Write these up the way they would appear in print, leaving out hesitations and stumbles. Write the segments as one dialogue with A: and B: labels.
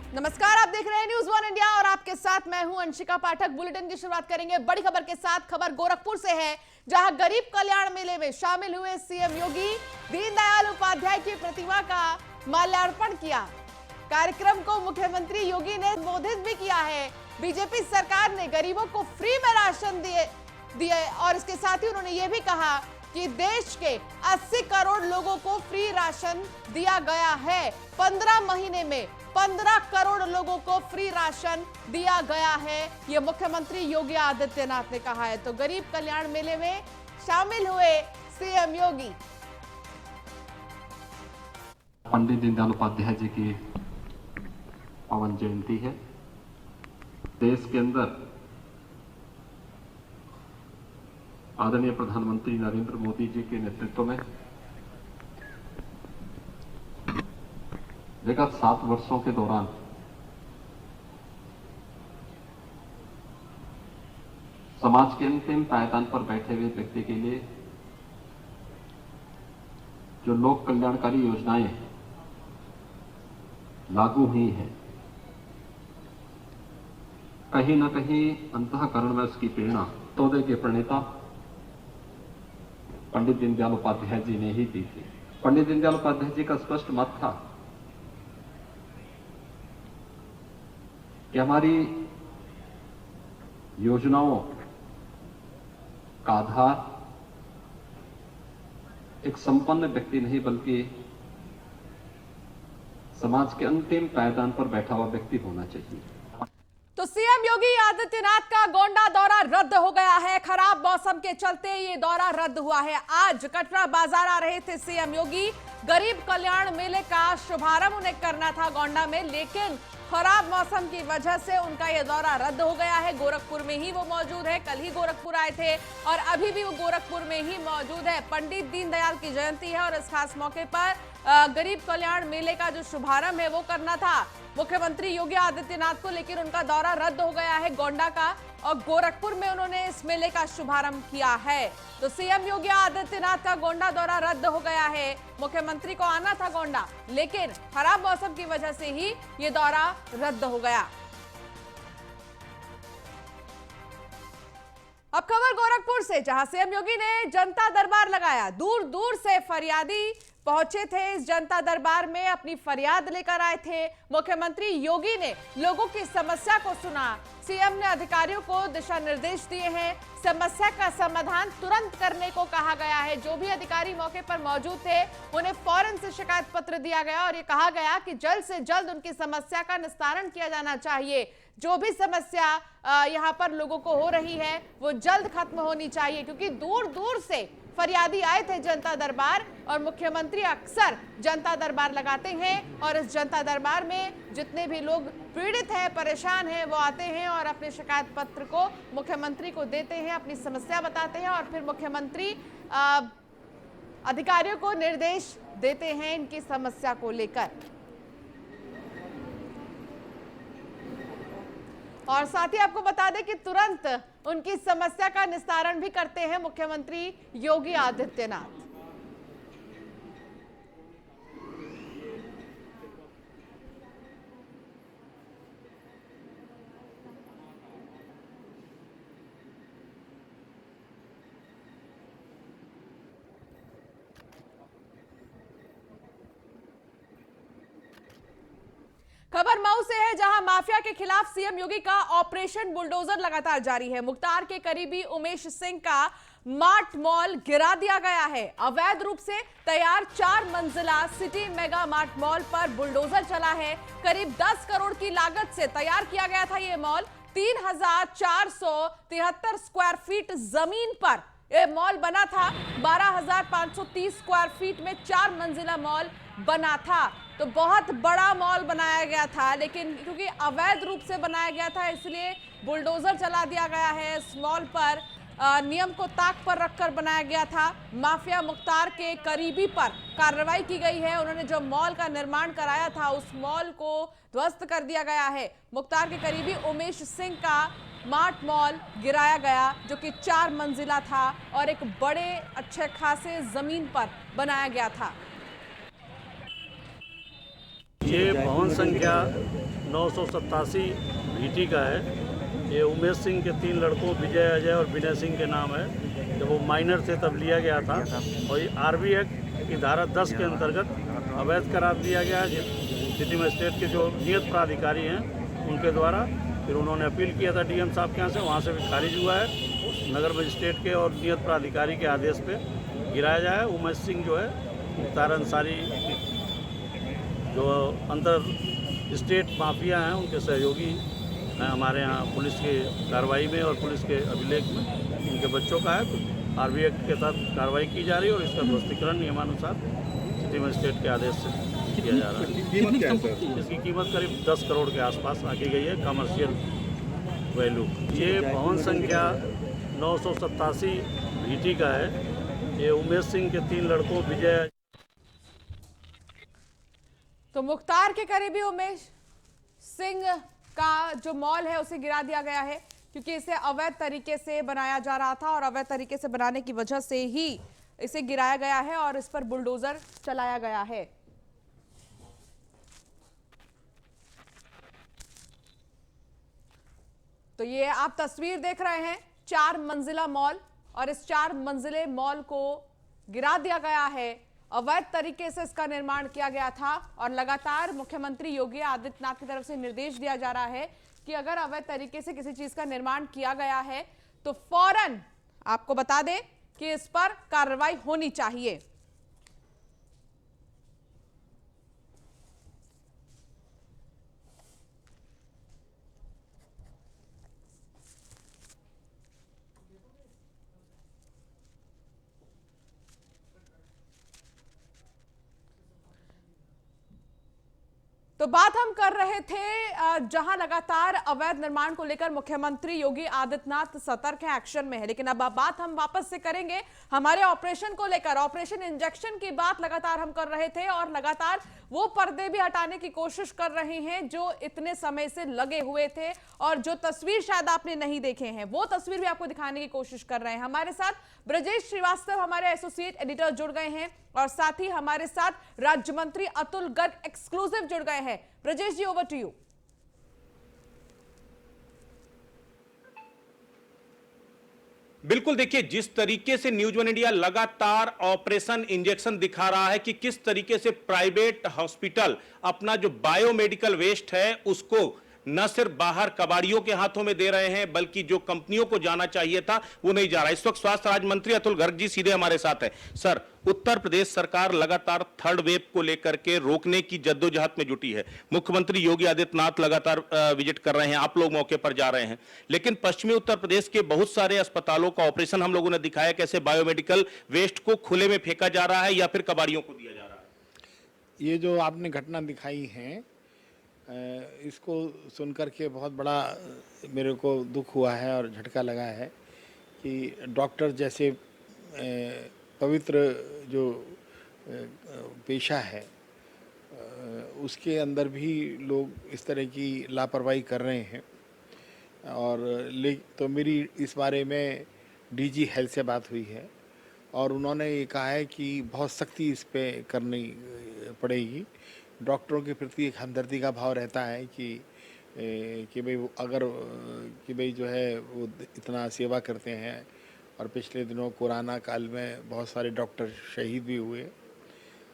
A: नमस्कार, आप देख रहे हैं न्यूज़ वन इंडिया और आपके साथ मैं हूं अंशिका पाठक। बुलेटिन की शुरुआत करेंगे बड़ी खबर के साथ। खबर गोरखपुर से है, जहां गरीब कल्याण मेले में शामिल हुए सीएम योगी दीनदयाल उपाध्याय की प्रतिमा का माल्यार्पण किया। कार्यक्रम को मुख्यमंत्री योगी ने संबोधित भी किया है। बीजेपी सरकार ने गरीबों को फ्री में राशन दिए और इसके साथ ही उन्होंने ये भी कहा कि देश के 80 करोड़ लोगों को फ्री राशन दिया गया है। 15 महीने में 15 करोड़ लोगों को फ्री राशन दिया गया है, ये मुख्यमंत्री योगी आदित्यनाथ ने कहा है। तो गरीब कल्याण मेले में शामिल हुए सीएम योगी।
B: पंडित दीनदयाल उपाध्याय जी की पावन जयंती है। देश के अंदर आदरणीय प्रधानमंत्री नरेंद्र मोदी जी के नेतृत्व में विगत 7 वर्षों के दौरान समाज के अंतिम पायदान पर बैठे हुए व्यक्ति के लिए जो लोक कल्याणकारी योजनाएं लागू हुई हैं, कहीं न कहीं अंतःकरण में उसकी प्रेरणा तोदे के प्रणेता पंडित दीनदयाल उपाध्याय जी ने ही दी थी। पंडित दीनदयाल उपाध्याय जी का स्पष्ट मत था कि हमारी योजनाओं का आधार एक संपन्न व्यक्ति नहीं बल्कि समाज के अंतिम पायदान पर बैठा हुआ व्यक्ति होना चाहिए।
A: तो सीएम योगी आदित्यनाथ का गोंडा दौरा रद्द हो गया है। खराब मौसम के चलते ये दौरा रद्द हुआ है। आज कटरा बाजार आ रहे थे सीएम योगी। गरीब कल्याण मेले का शुभारंभ उन्हें करना था गोंडा में, लेकिन खराब मौसम की वजह से उनका यह दौरा रद्द हो गया है। गोरखपुर में ही वो मौजूद है। कल ही गोरखपुर आए थे और अभी भी वो गोरखपुर में ही मौजूद है। पंडित दीनदयाल की जयंती है और इस खास मौके पर गरीब कल्याण मेले का जो शुभारंभ है वो करना था मुख्यमंत्री योगी आदित्यनाथ को, लेकिन उनका दौरा रद्द हो गया है गोंडा का और गोरखपुर में उन्होंने इस मेले का शुभारंभ किया है। तो सीएम योगी आदित्यनाथ का गोंडा दौरा रद्द हो गया है। मुख्यमंत्री को आना था गोंडा, लेकिन खराब मौसम की वजह से ही ये दौरा रद्द हो गया। अब खबर गोरखपुर से, जहां सीएम योगी ने जनता दरबार लगाया। दूर दूर से फरियादी पहुंचे थे इस जनता दरबार में, अपनी फरियाद लेकर आए थे। मुख्यमंत्री योगी ने लोगों की समस्या को सुना। सीएम ने अधिकारियों को दिशा निर्देश दिए हैं। समस्या का समाधान तुरंत करने को कहा गया है। जो भी अधिकारी मौके पर मौजूद थे उन्हें फौरन से शिकायत पत्र दिया गया और ये कहा गया कि जल्द से जल्द उनकी समस्या का निस्तारण किया जाना चाहिए। जो भी समस्या यहाँ पर लोगों को हो रही है वो जल्द खत्म होनी चाहिए, क्योंकि दूर दूर से फरियादी आए थे जनता दरबार और मुख्यमंत्री अक्सर जनता दरबार लगाते हैं और इस जनता दरबार में जितने भी लोग पीड़ित हैं, परेशान हैं, वो आते हैं और अपने शिकायत पत्र को मुख्यमंत्री को देते हैं, अपनी समस्या बताते हैं और फिर मुख्यमंत्री अधिकारियों को निर्देश देते हैं इनकी समस्या को लेकर। और साथ ही आपको बता दें कि तुरंत उनकी समस्या का निस्तारण भी करते हैं मुख्यमंत्री योगी आदित्यनाथ। खबर मऊ से है, जहां माफिया के खिलाफ सीएम योगी का ऑपरेशन बुलडोजर लगातार जारी है। मुख्तार के करीबी उमेश सिंह का मार्ट मॉल गिरा दिया गया है। अवैध रूप से तैयार 4 मंजिला सिटी मेगा मार्ट मॉल पर बुलडोजर चला है। करीब 10 करोड़ की लागत से तैयार किया गया था ये मॉल। 3473 स्क्वायर फीट जमीन पर यह मॉल बना था। 12530 स्क्वायर फीट में 4 मंजिला मॉल बना था। तो बहुत बड़ा मॉल बनाया गया था, लेकिन क्योंकि अवैध रूप से बनाया गया था इसलिए बुलडोजर चला दिया गया है। इस मॉल पर नियम को ताक पर रखकर बनाया गया था। माफिया मुख्तार के करीबी पर कार्रवाई की गई है। उन्होंने जो मॉल का निर्माण कराया था उस मॉल को ध्वस्त कर दिया गया है। मुख्तार के करीबी उमेश सिंह का मार्ट मॉल गिराया गया, जो कि 4 मंजिला था और एक बड़े अच्छे खासे जमीन पर बनाया गया था।
C: ये भवन संख्या 987 VT का है। ये उमेश सिंह के 3 लड़कों विजय, अजय और विनय सिंह के नाम है। जब वो माइनर थे तब लिया गया था और ये RB एक्ट की धारा 10 के अंतर्गत अवैध करार दिया गया है। सिटी मजिस्ट्रेट के जो नियत प्राधिकारी हैं उनके द्वारा फिर उन्होंने अपील किया था DM साहब के यहाँ से, वहाँ से भी खारिज हुआ है। नगर मजिस्ट्रेट के और नियत प्राधिकारी के आदेश पे गिराया जाए। उमेश सिंह जो है मुख्तार अंसारी जो अंतर स्टेट माफिया हैं उनके सहयोगी हैं हमारे यहाँ पुलिस की कार्रवाई में और पुलिस के अभिलेख में इनके बच्चों का है। तो RB एक्ट के तहत कार्रवाई की जा रही है और इसका ध्वस्तीकरण नियमानुसार सिटी मजिस्ट्रेट के आदेश से किया जा रहा है। इसकी कीमत करीब 10 करोड़ के आसपास आकी गई है कमर्शियल वैल्यू। ये भवन संख्या 987 VT का है। ये उमेश सिंह के 3 लड़कों विजय।
A: तो मुख्तार के करीबी उमेश सिंह का जो मॉल है उसे गिरा दिया गया है क्योंकि इसे अवैध तरीके से बनाया जा रहा था और अवैध तरीके से बनाने की वजह से ही इसे गिराया गया है और इस पर बुलडोजर चलाया गया है। तो ये आप तस्वीर देख रहे हैं 4 मंजिला मॉल और इस 4 मंजिले मॉल को गिरा दिया गया है। अवैध तरीके से इसका निर्माण किया गया था और लगातार मुख्यमंत्री योगी आदित्यनाथ की तरफ से निर्देश दिया जा रहा है कि अगर अवैध तरीके से किसी चीज का निर्माण किया गया है तो फौरन आपको बता दें कि इस पर कार्रवाई होनी चाहिए। तो बात हम कर रहे थे जहां लगातार अवैध निर्माण को लेकर मुख्यमंत्री योगी आदित्यनाथ सतर्क है, एक्शन में है, लेकिन अब बात हम वापस से करेंगे हमारे ऑपरेशन को लेकर। ऑपरेशन इंजेक्शन की बात लगातार हम कर रहे थे और लगातार वो पर्दे भी हटाने की कोशिश कर रहे हैं जो इतने समय से लगे हुए थे और जो तस्वीर शायद आपने नहीं देखे हैं वो तस्वीर भी आपको दिखाने की कोशिश कर रहे हैं। हमारे साथ ब्रजेश श्रीवास्तव हमारे एसोसिएट एडिटर जुड़ गए हैं और साथ ही हमारे साथ राज्य मंत्री अतुल गर्ग एक्सक्लूसिव जुड़ गए हैं। ब्रजेश जी, ओवर टू यू।
D: बिल्कुल, देखिए जिस तरीके से न्यूज वन इंडिया लगातार ऑपरेशन इंजेक्शन दिखा रहा है कि किस तरीके से प्राइवेट हॉस्पिटल अपना जो बायोमेडिकल वेस्ट है उसको न सिर्फ बाहर कबाड़ियों के हाथों में दे रहे हैं बल्कि जो कंपनियों को जाना चाहिए था वो नहीं जा रहा है। इस वक्त स्वास्थ्य राज्य मंत्री अतुल गर्ग जी सीधे हमारे साथ है। सर, उत्तर प्रदेश सरकार लगातार थर्ड वेव को लेकर के रोकने की जद्दोजहद में जुटी है। मुख्यमंत्री योगी आदित्यनाथ लगातार विजिट कर रहे हैं, आप लोग मौके पर जा रहे हैं, लेकिन पश्चिमी उत्तर प्रदेश के बहुत सारे अस्पतालों का ऑपरेशन हम लोगों ने दिखाया कैसे बायोमेडिकल वेस्ट को खुले में फेंका जा रहा है या फिर कबाड़ियों को दिया जा रहा है।
E: ये जो आपने घटना दिखाई है इसको सुनकर के बहुत बड़ा मेरे को दुख हुआ है और झटका लगा है कि डॉक्टर जैसे पवित्र जो पेशा है उसके अंदर भी लोग इस तरह की लापरवाही कर रहे हैं। और तो मेरी इस बारे में DG हेल्थ से बात हुई है और उन्होंने ये कहा है कि बहुत सख्ती इस पे करनी पड़ेगी। डॉक्टरों के प्रति एक हमदर्दी का भाव रहता है कि भाई अगर कि भाई जो है वो इतना सेवा करते हैं और पिछले दिनों कोरोना काल में बहुत सारे डॉक्टर शहीद भी हुए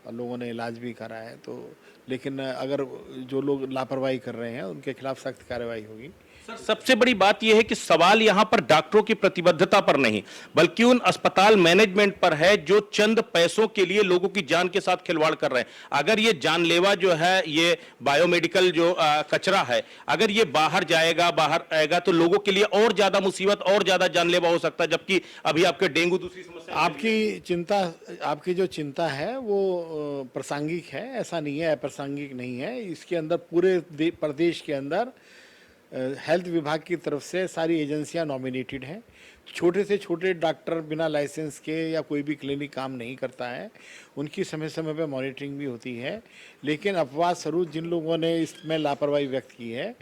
E: और लोगों ने इलाज भी करा है। तो लेकिन अगर जो लोग लापरवाही कर रहे हैं उनके खिलाफ सख्त कार्रवाई होगी।
D: सर, सबसे बड़ी बात यह है कि सवाल यहां पर डॉक्टरों की प्रतिबद्धता पर नहीं बल्कि उन अस्पताल मैनेजमेंट पर है जो चंद पैसों के लिए लोगों की जान के साथ खिलवाड़ कर रहे हैं। अगर ये जानलेवा जो है ये बायोमेडिकल जो कचरा है अगर ये बाहर जाएगा बाहर आएगा तो लोगों के लिए और ज्यादा मुसीबत और ज्यादा जानलेवा हो सकता है। जबकि अभी आपके डेंगू दूसरी समस्या
E: आपकी जो चिंता है वो प्रासंगिक है, ऐसा नहीं है अप्रासंगिक नहीं है। इसके अंदर पूरे प्रदेश के अंदर हेल्थ विभाग की तरफ से सारी एजेंसियां नॉमिनेटेड हैं। छोटे से छोटे डॉक्टर बिना लाइसेंस के या कोई भी क्लिनिक काम नहीं करता है, उनकी समय समय पे मॉनिटरिंग भी होती है। लेकिन अपवाद स्वरूप जिन लोगों ने इसमें लापरवाही व्यक्त की है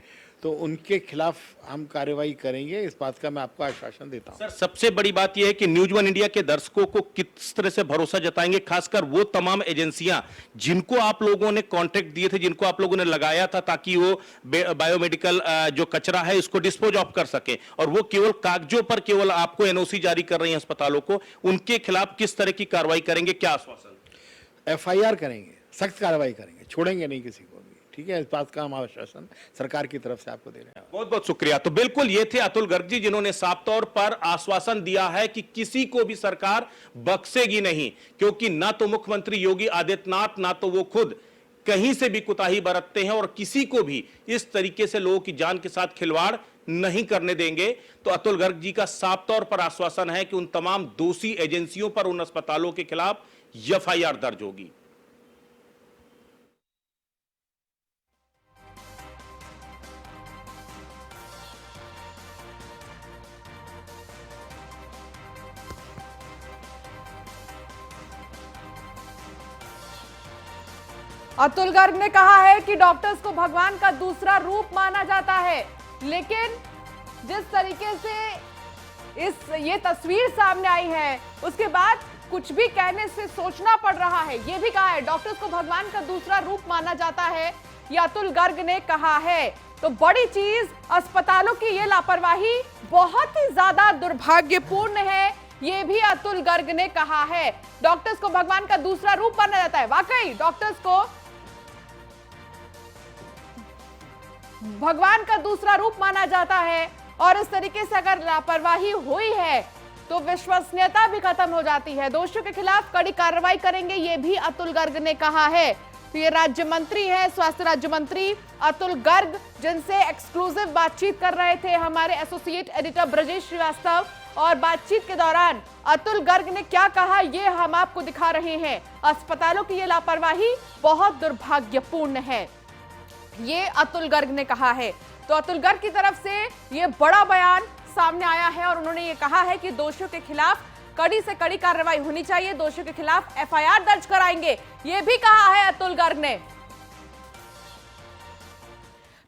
E: तो उनके खिलाफ हम कार्रवाई करेंगे, इस बात का मैं आपको आश्वासन देता हूं।
D: सर, सबसे बड़ी बात यह है कि न्यूज वन इंडिया के दर्शकों को किस तरह से भरोसा जताएंगे, खासकर वो तमाम एजेंसियां जिनको आप लोगों ने कॉन्ट्रैक्ट दिए थे, जिनको आप लोगों ने लगाया था ताकि वो बायोमेडिकल जो कचरा है इसको डिस्पोज ऑफ कर सके, और वो केवल कागजों पर केवल आपको एनओसी जारी कर रही हैं अस्पतालों को, उनके खिलाफ किस तरह की कार्रवाई करेंगे, क्या आश्वासन?
E: FIR करेंगे, सख्त कार्रवाई करेंगे, छोड़ेंगे नहीं किसी को भी। ठीक है, इस बात का हम आश्वासन सरकार की तरफ से आपको दे रहे हैं।
D: बहुत बहुत शुक्रिया। तो बिल्कुल ये थे अतुल गर्ग जी, जिन्होंने साफ तौर पर आश्वासन दिया है कि किसी को भी सरकार बख्शेगी नहीं, क्योंकि ना तो मुख्यमंत्री योगी आदित्यनाथ ना तो वो खुद कहीं से भी कुताही बरतते हैं और किसी को भी इस तरीके से लोगों की जान के साथ खिलवाड़ नहीं करने देंगे। तो अतुल गर्ग जी का साफ तौर पर आश्वासन है कि उन तमाम दोषी एजेंसियों पर, उन अस्पतालों के खिलाफ FIR दर्ज होगी।
A: अतुल गर्ग ने कहा है कि डॉक्टर्स को भगवान का दूसरा रूप माना जाता है, लेकिन जिस तरीके से ये तस्वीर सामने आई है उसके बाद कुछ भी कहने से सोचना पड़ रहा है। ये भी कहा है डॉक्टर्स को भगवान का दूसरा रूप माना जाता है, ये अतुल गर्ग ने कहा है। तो बड़ी चीज, अस्पतालों की ये लापरवाही बहुत ही ज्यादा दुर्भाग्यपूर्ण है, ये भी अतुल गर्ग ने कहा है। डॉक्टर्स को भगवान का दूसरा रूप माना जाता है, वाकई डॉक्टर्स को भगवान का दूसरा रूप माना जाता है, और इस तरीके से अगर लापरवाही हुई है तो विश्वसनीयता भी खत्म हो जाती है। दोषियों के खिलाफ कड़ी कार्रवाई करेंगे, ये भी अतुल गर्ग ने कहा है। तो ये राज्य मंत्री है, स्वास्थ्य राज्य मंत्री अतुल गर्ग, जिनसे एक्सक्लूसिव बातचीत कर रहे थे हमारे एसोसिएट एडिटर ब्रजेश श्रीवास्तव। और बातचीत के दौरान अतुल गर्ग ने क्या कहा ये हम आपको दिखा रहे हैं। अस्पतालों की ये लापरवाही बहुत दुर्भाग्यपूर्ण है, ये अतुल गर्ग ने कहा है। तो अतुल गर्ग की तरफ से ये बड़ा बयान सामने आया है और उन्होंने ये कहा है कि दोषियों के खिलाफ कड़ी से कड़ी कार्रवाई होनी चाहिए, दोषियों के खिलाफ FIR दर्ज कराएंगे, ये भी कहा है अतुल गर्ग ने।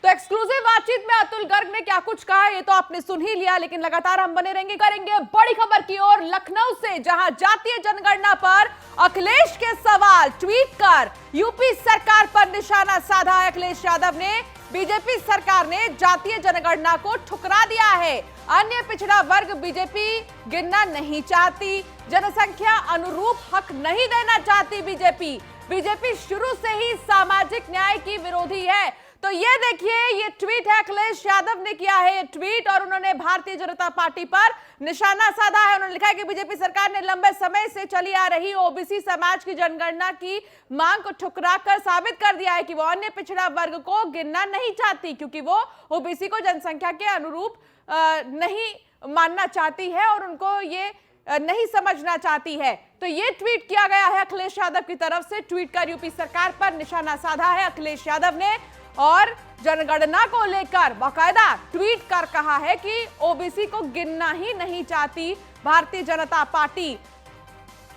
A: तो एक्सक्लूसिव बातचीत में अतुल गर्ग ने क्या कुछ कहा ये तो आपने सुन ही लिया, लेकिन लगातार हम बने रहेंगे, करेंगे बड़ी खबर की ओर लखनऊ से, जहां जातीय जनगणना पर अखिलेश के सवाल ट्वीट कर यूपी सरकार पर निशाना साधा है। अखिलेश यादव ने बीजेपी सरकार ने जातीय जनगणना को ठुकरा दिया है, अन्य पिछड़ा वर्ग बीजेपी गिनना नहीं चाहती, जनसंख्या अनुरूप हक नहीं देना चाहती बीजेपी शुरू से ही सामाजिक न्याय की विरोधी है। तो ये देखिए, ये ट्वीट है, अखिलेश यादव ने किया है ये ट्वीट, और उन्होंने भारतीय जनता पार्टी पर निशाना साधा है। उन्होंने लिखा है कि बीजेपी सरकार ने लंबे समय से चली आ रही ओबीसी समाज की जनगणना की मांग को ठुकराकर साबित कर दिया है कि वो अन्य पिछड़ा वर्ग को गिनना नहीं चाहती, क्योंकि वो ओबीसी को जनसंख्या के अनुरूप नहीं मानना चाहती है और उनको ये नहीं समझना चाहती है। तो ये ट्वीट किया गया है अखिलेश यादव की तरफ से, ट्वीट कर यूपी सरकार पर निशाना साधा है अखिलेश यादव ने, और जनगणना को लेकर बाकायदा ट्वीट कर कहा है कि ओबीसी को गिनना ही नहीं चाहती भारतीय जनता पार्टी।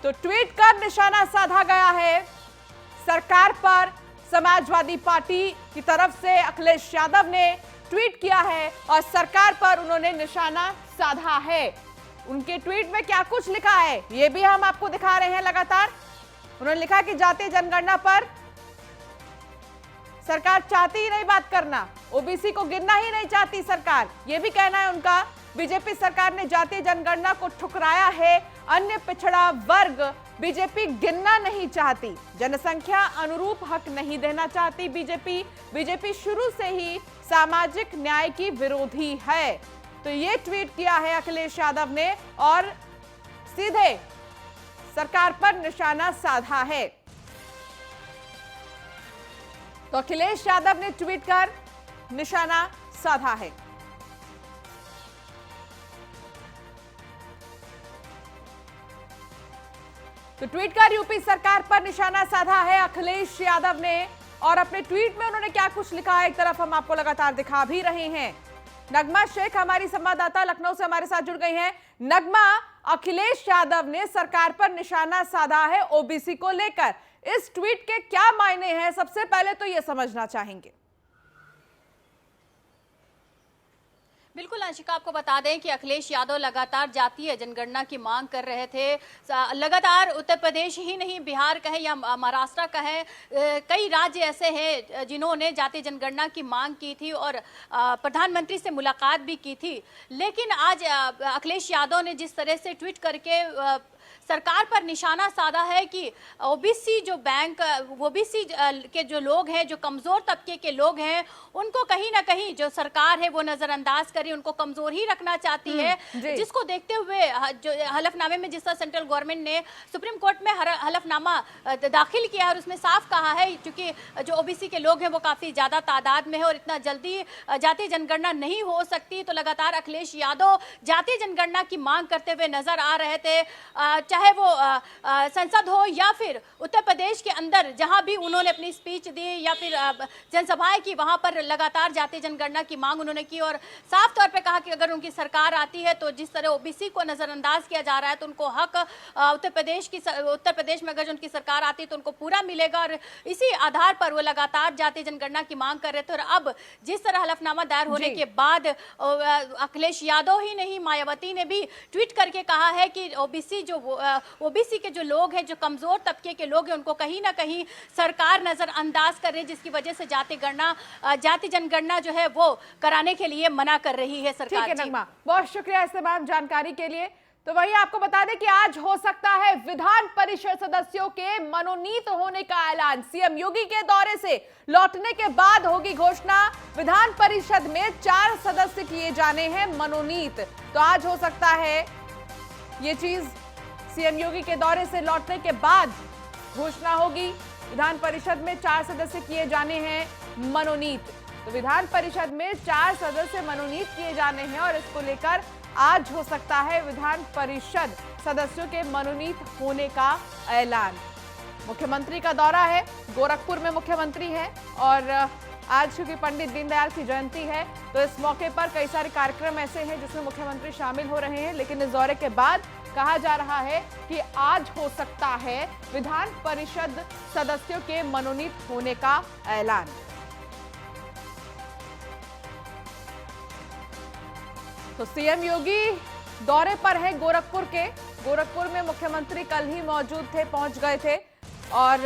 A: तो ट्वीट कर निशाना साधा गया है सरकार पर। समाजवादी पार्टी की तरफ से अखिलेश यादव ने ट्वीट किया है और सरकार पर उन्होंने निशाना साधा है। उनके ट्वीट में क्या कुछ लिखा है ये भी हम आपको दिखा रहे हैं लगातार। उन्होंने लिखा कि जातीय जनगणना पर सरकार चाहती ही नहीं बात करना, ओबीसी को गिनना ही नहीं चाहती सरकार, ये भी कहना है उनका। बीजेपी सरकार ने जातीय जनगणना को ठुकराया है, अन्य पिछड़ा वर्ग बीजेपी गिनना नहीं चाहती, जनसंख्या अनुरूप हक नहीं देना चाहती बीजेपी शुरू से ही सामाजिक न्याय की विरोधी है। तो ये ट्वीट किया है अखिलेश यादव ने और सीधे सरकार पर निशाना साधा है। तो अखिलेश यादव ने ट्वीट कर निशाना साधा है। तो ट्वीट कर यूपी सरकार पर निशाना साधा है अखिलेश यादव ने, और अपने ट्वीट में उन्होंने क्या कुछ लिखा है एक तरफ हम आपको लगातार दिखा भी रहे हैं। नगमा शेख हमारी संवाददाता लखनऊ से हमारे साथ जुड़ गई हैं। नगमा, अखिलेश यादव ने सरकार पर निशाना साधा है ओबीसी को लेकर, इस ट्वीट के क्या मायने हैं, सबसे पहले तो यह समझना चाहेंगे।
F: बिल्कुल अंशिका, आपको बता दें कि अखिलेश यादव लगातार जातीय जनगणना की मांग कर रहे थे। लगातार उत्तर प्रदेश ही नहीं, बिहार कहें या महाराष्ट्र कहें, कई राज्य ऐसे हैं जिन्होंने जातीय जनगणना की मांग की थी और प्रधानमंत्री से मुलाकात भी की थी। लेकिन आज अखिलेश यादव ने जिस तरह से ट्वीट करके सरकार पर निशाना साधा है कि ओबीसी जो बैंक, ओबीसी के जो लोग हैं, जो कमजोर तबके के लोग हैं, उनको कहीं ना कहीं जो सरकार है वो नजरअंदाज करी, उनको कमजोर ही रखना चाहती है। जिसको देखते हुए जो हलफनामे में जिस तरह सेंट्रल गवर्नमेंट ने सुप्रीम कोर्ट में हलफनामा दाखिल किया है और उसमें साफ कहा है क्योंकि जो ओबीसी के लोग हैं वो काफी ज्यादा तादाद में है और इतना जल्दी जातीय जनगणना नहीं हो सकती, तो लगातार अखिलेश यादव जातीय जनगणना की मांग करते हुए नजर आ रहे थे। चाहे वो संसद हो या फिर उत्तर प्रदेश के अंदर जहां भी उन्होंने अपनी स्पीच दी या फिर जनसभाएं की, वहां पर लगातार जातीय जनगणना की मांग उन्होंने की और साफ तौर पे कहा कि अगर उनकी सरकार आती है तो जिस तरह ओबीसी को नजरअंदाज किया जा रहा है तो उनको हक उत्तर प्रदेश में अगर उनकी सरकार आती है तो उनको पूरा मिलेगा और इसी आधार पर वो लगातार जातीय जनगणना की मांग कर रहे थे। और अब जिस तरह हलफनामा दायर होने के बाद अखिलेश यादव ही नहीं, मायावती ने भी ट्वीट करके कहा है कि ओबीसी के जो लोग हैं, जो कमजोर तबके के लोग हैं, उनको कहीं ना कहीं सरकार नजरअंदाज कर रही है, जिसकी वजह से जाति जनगणना जो है वो कराने के लिए मना कर रही है सरकार।
A: ठीक है नगमा, बहुत शुक्रिया इस तमाम जानकारी के लिए। तो वही आपको बता दें कि आज हो सकता है विधान परिषद सदस्यों के मनोनीत होने का ऐलान। सीएम योगी के दौरे से लौटने के बाद होगी घोषणा। विधान परिषद में 4 सदस्य किए जाने हैं मनोनीत, तो आज हो सकता है ये चीज सीएम योगी के दौरे से लौटने के बाद घोषणा होगी। विधान परिषद में 4 सदस्य किए जाने हैं मनोनीत, तो विधान परिषद में 4 सदस्य मनोनीत किए जाने हैं और इसको लेकर आज हो सकता है विधान परिषद सदस्यों के मनोनीत होने का ऐलान। मुख्यमंत्री का दौरा है, गोरखपुर में मुख्यमंत्री है और आज क्योंकि पंडित दीनदयाल की जयंती है तो इस मौके पर कई सारे कार्यक्रम ऐसे हैं जिसमें मुख्यमंत्री शामिल हो रहे हैं। लेकिन इस दौरे के बाद कहा जा रहा है कि आज हो सकता है विधान परिषद सदस्यों के मनोनीत होने का ऐलान। तो सीएम योगी दौरे पर है गोरखपुर के। गोरखपुर में मुख्यमंत्री कल ही मौजूद थे, पहुंच गए थे और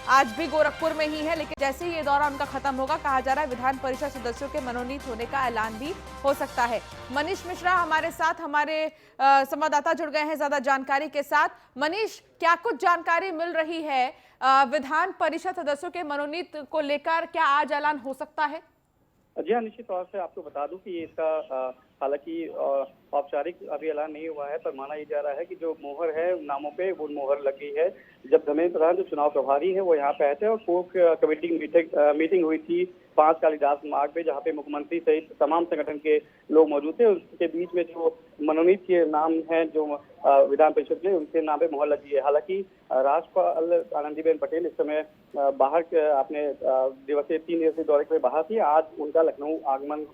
A: आज भी गोरखपुर में ही है। लेकिन जैसे ही ये दौरा उनका खत्म होगा, कहा जा रहा है विधान परिषद सदस्यों के मनोनीत होने का ऐलान भी हो सकता है। मनीष मिश्रा हमारे साथ, हमारे संवाददाता जुड़ गए हैं ज्यादा जानकारी के साथ। मनीष, क्या कुछ जानकारी मिल रही है विधान परिषद सदस्यों के मनोनीत को लेकर, क्या आज ऐलान हो सकता है?
G: जी हाँ, निश्चित तौर से आपको बता दूं कि इसका हालांकि औपचारिक अभी ऐलान नहीं हुआ है, पर माना ये जा रहा है कि जो मोहर है नामों पे वो मोहर लग गई है। जब धर्मेंद्र प्रधान जो चुनाव प्रभारी है वो यहाँ पे आए थे और कोर कमेटी मीटिंग हुई थी 5 कालिदास मार्ग पे, जहाँ पे मुख्यमंत्री सहित तमाम संगठन के लोग मौजूद थे। उसके बीच में जो मनोनीत के नाम हैं जो विधान परिषद के, उनके नाम पे मोहर लगी है। हालांकि राज्यपाल आनंदीबेन पटेल इस समय बाहर अपने 3 दिवसीय दौरे के बाहर थी। आज उनका लखनऊ आगमन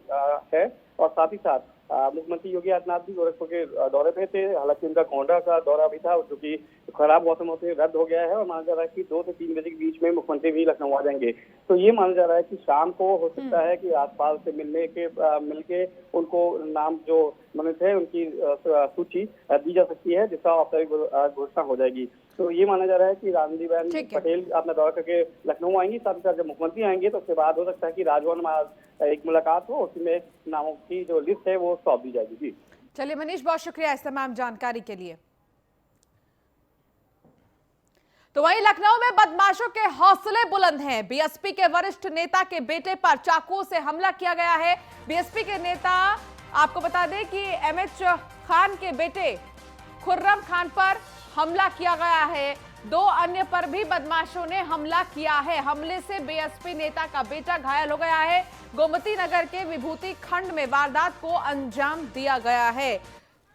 G: है और साथ ही साथ मुख्यमंत्री योगी आदित्यनाथ भी गोरखपुर के दौरे पे थे। हालांकि उनका कोंडा का दौरा भी था जो कि खराब मौसम से रद्द हो गया है और माना जा रहा है कि 2 से 3 बजे के बीच में मुख्यमंत्री भी लखनऊ आ जाएंगे। तो ये माना जा रहा है कि शाम को हो सकता है कि राज्यपाल से मिलके उनको नाम जो मनोनीत है उनकी सूची दी जा सकती है, जिसका औपचारिक घोषणा हो जाएगी। तो ये माना जा रहा है कि आनंदीबेन पटेल अपना दौरा करके लखनऊ आएंगी। साथ ही साथ जब मुख्यमंत्री आएंगे तो उसके बाद हो सकता है कि राजभवन में एक मुलाकात हो, उसमें नामों की जो लिस्ट है वो सौंप दी जाएगी। जी
A: चलिए मनीष, बहुत शुक्रिया इस तमाम जानकारी के लिए। तो वहीं लखनऊ में बदमाशों के हौसले बुलंद हैं। बीएसपी के वरिष्ठ नेता के बेटे पर चाकू से हमला किया गया है। बीएसपी के नेता, आपको बता दें कि एमएच खान के बेटे खुर्रम खान पर हमला किया गया है। 2 अन्य पर भी बदमाशों ने हमला किया है। हमले से बीएसपी नेता का बेटा घायल हो गया है। गोमती नगर के विभूति खंड में वारदात को अंजाम दिया गया है।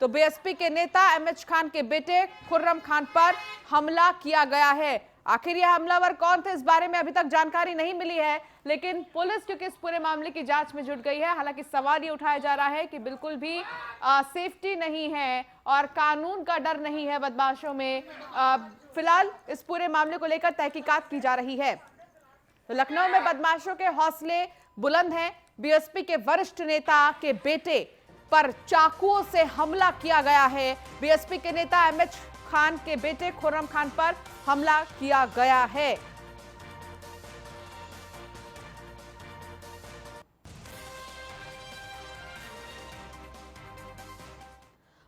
A: तो बीएसपी के नेता एमएच खान के बेटे खुर्रम खान पर हमला किया गया है। आखिर यह हमलावर कौन थे, इस बारे में अभी तक जानकारी नहीं मिली है, लेकिन पुलिस क्योंकि इस पूरे मामले की जांच में जुट गई है। हालांकि सवाल ये उठाया जा रहा है कि बिल्कुल भी सेफ्टी नहीं है और कानून का डर नहीं है बदमाशों में। फिलहाल इस पूरे मामले को लेकर तहकीकात की जा रही है। तो लखनऊ में बदमाशों के हौसले बुलंद हैं। बीएसपी के वरिष्ठ नेता के बेटे पर चाकुओं से हमला किया गया है। बीएसपी के नेता एमएच खान के बेटे खुर्रम खान पर हमला किया गया है।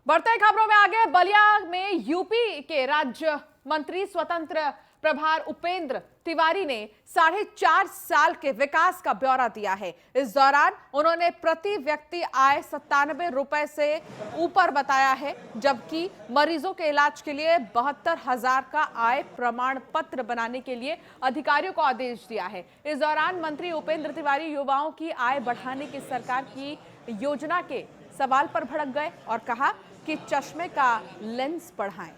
A: बढ़ते खबरों में आगे, बलिया में यूपी के राज्य मंत्री स्वतंत्र प्रभार उपेंद्र तिवारी ने 4.5 साल के विकास का ब्यौरा दिया है। इस दौरान उन्होंने प्रति व्यक्ति आय 97 रुपए से ऊपर बताया है, जबकि मरीजों के इलाज के लिए 72,000 का आय प्रमाण पत्र बनाने के लिए अधिकारियों को आदेश दिया है। इस दौरान मंत्री उपेंद्र तिवारी युवाओं की आय बढ़ाने की सरकार की योजना के सवाल पर भड़क गए और कहा कि चश्मे का लेंस बढ़ाएं।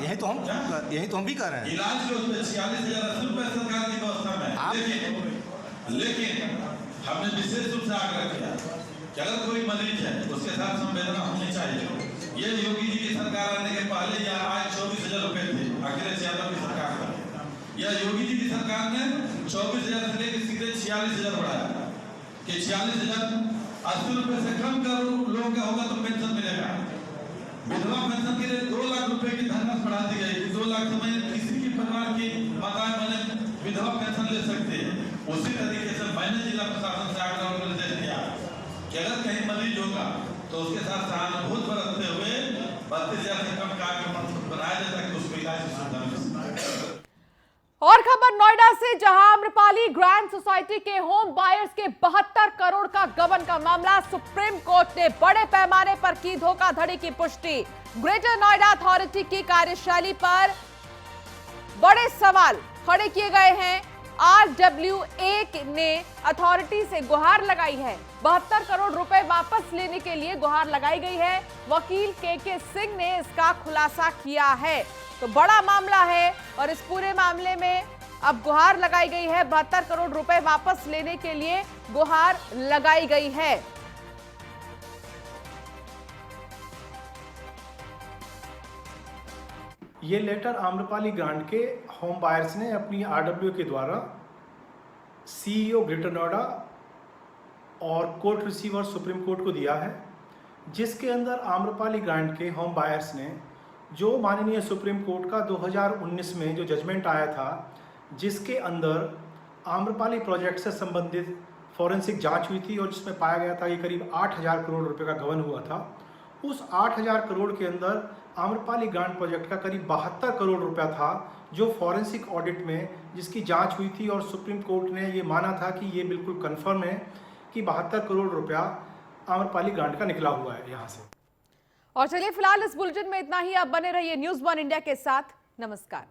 H: यही तो हम भी कर रहे हैं।
I: इलाज के उसमें 46,080 रुपए सरकार की व्यवस्था में, लेकिन हमने विशेष रूप से आग्रह किया कि अगर कोई मरीज है उसके साथ संवेदना होनी चाहिए। ये योगी जी की सरकार आने के पहले यह आय 24,000 रुपए थी, अखिलेश यादव की सरकार में। यह योगी जी की सरकार ने 24,000 से लेकर सीधे 46,000 बढ़ाया कि 46,080 रुपए से कम का लोगों का होगा तो पेंशन मिलेगा। विधवा पेंशन के लिए 2 लाख रुपए की धनराशि बढ़ा दी गई। 2 लाख में किसी की परिवार की माताएं बहनें विधवा पेंशन ले सकते हैं। उसी तरीके से मैंने जिला प्रशासन से आग्रह और निर्देश दिया कि अगर कहीं मरीज होगा तो उसके साथ सहानुभूति बरतते हुए 32,000 से कम का बनाया जाए ताकि उसको इलाज की सुविधा मिल सके।
A: और खबर नोएडा से, जहां आम्रपाली ग्रैंड सोसाइटी के होम बायर्स के 72 करोड़ का गबन का मामला, सुप्रीम कोर्ट ने बड़े पैमाने पर की धोखाधड़ी की पुष्टि। ग्रेटर नोएडा अथॉरिटी की कार्यशैली पर बड़े सवाल खड़े किए गए हैं। RWA ने अथॉरिटी से गुहार लगाई है। 72 करोड़ रुपए वापस लेने के लिए गुहार लगाई गई है। वकील के सिंह ने इसका खुलासा किया है। तो बड़ा मामला है और इस पूरे मामले में अब गुहार लगाई गई है। 72 करोड़ रुपए वापस लेने के लिए गुहार लगाई गई है।
J: ये लेटर आम्रपाली ग्रांट के होम बायर्स ने अपनी RWA के द्वारा CEO ग्रेटर नोएडा और कोर्ट रिसीवर सुप्रीम कोर्ट को दिया है, जिसके अंदर आम्रपाली ग्रांट के होम बायर्स ने जो माननीय सुप्रीम कोर्ट का 2019 में जो जजमेंट आया था, जिसके अंदर आम्रपाली प्रोजेक्ट से संबंधित फॉरेंसिक जांच हुई थी और जिसमें पाया गया था कि करीब 8,000 करोड़ रुपए का गबन हुआ था। उस 8,000 करोड़ के अंदर आम्रपाली ग्रांट प्रोजेक्ट का करीब 72 करोड़ रुपया था, जो फॉरेंसिक ऑडिट में जिसकी जांच हुई थी और सुप्रीम कोर्ट ने ये माना था कि ये बिल्कुल कन्फर्म है कि 72 करोड़ रुपया आम्रपाली ग्रांट का निकला हुआ है यहाँ से।
A: और चलिए फिलहाल इस बुलेटिन में इतना ही। आप बने रहिए न्यूज़ 1 इंडिया के साथ। नमस्कार।